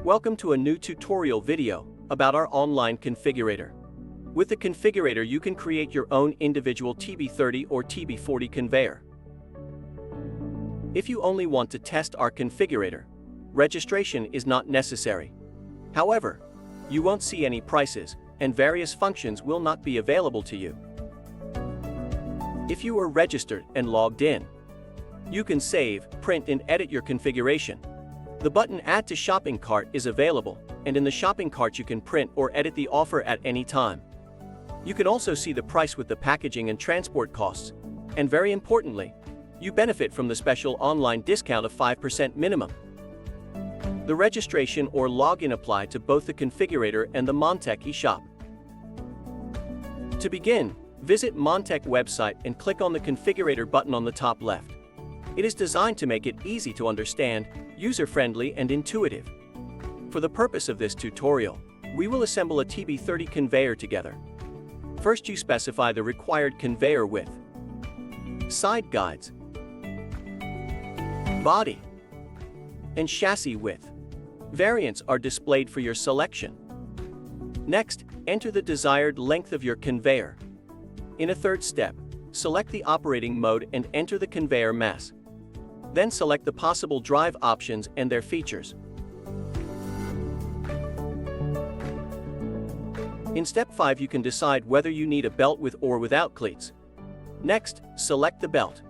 Welcome to a new tutorial video about our online configurator. With the configurator, you can create your own individual TB30 or TB40 conveyor. If you only want to test our configurator, registration is not necessary. However, you won't see any prices, and various functions will not be available to you. If you are registered and logged in, you can save, print, and edit your configuration. The button Add to Shopping Cart is available, and in the shopping cart you can print or edit the offer at any time. You can also see the price with the packaging and transport costs, and very importantly, you benefit from the special online discount of 5% minimum. The registration or login apply to both the configurator and the Montech eShop. To begin, visit Montech website and click on the configurator button on the top left. It is designed to make it easy to understand, user-friendly, and intuitive. For the purpose of this tutorial, we will assemble a TB30 conveyor together. First, you specify the required conveyor width, side guides, body, and chassis width. Variants are displayed for your selection. Next, enter the desired length of your conveyor. In a third step, select the operating mode and enter the conveyor mass. Then select the possible drive options and their features. In step 5, you can decide whether you need a belt with or without cleats. Next, select the belt.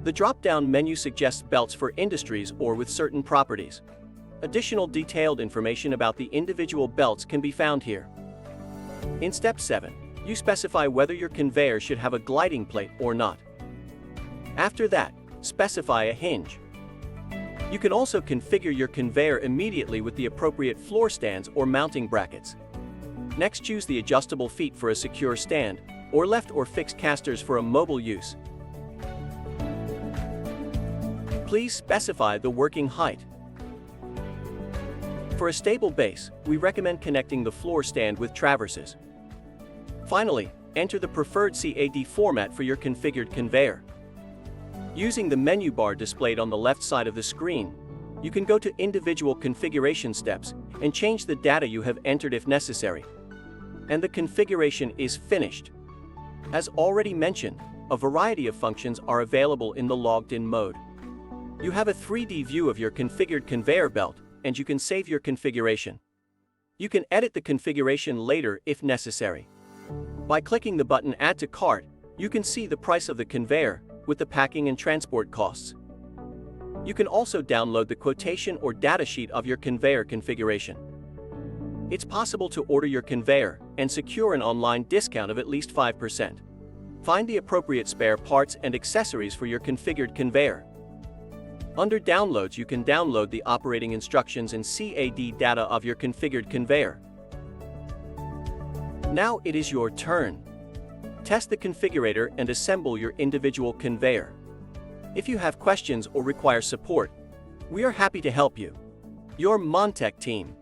The drop-down menu suggests belts for industries or with certain properties. Additional detailed information about the individual belts can be found here. In step 7, you specify whether your conveyor should have a gliding plate or not. After that, specify a hinge. You can also configure your conveyor immediately with the appropriate floor stands or mounting brackets. Next, choose the adjustable feet for a secure stand, or left or fixed casters for a mobile use. Please specify the working height. For a stable base, we recommend connecting the floor stand with traverses. Finally, enter the preferred CAD format for your configured conveyor. Using the menu bar displayed on the left side of the screen, you can go to individual configuration steps and change the data you have entered if necessary. And the configuration is finished. As already mentioned, a variety of functions are available in the logged-in mode. You have a 3D view of your configured conveyor belt, and you can save your configuration. You can edit the configuration later if necessary. By clicking the button Add to Cart, you can see the price of the conveyor with the packing and transport costs. You can also download the quotation or datasheet of your conveyor configuration. It's possible to order your conveyor and secure an online discount of at least 5%. Find the appropriate spare parts and accessories for your configured conveyor. Under Downloads, you can download the operating instructions and CAD data of your configured conveyor. Now it is your turn. Test the configurator and assemble your individual conveyor. If you have questions or require support, we are happy to help you. Your Montech team.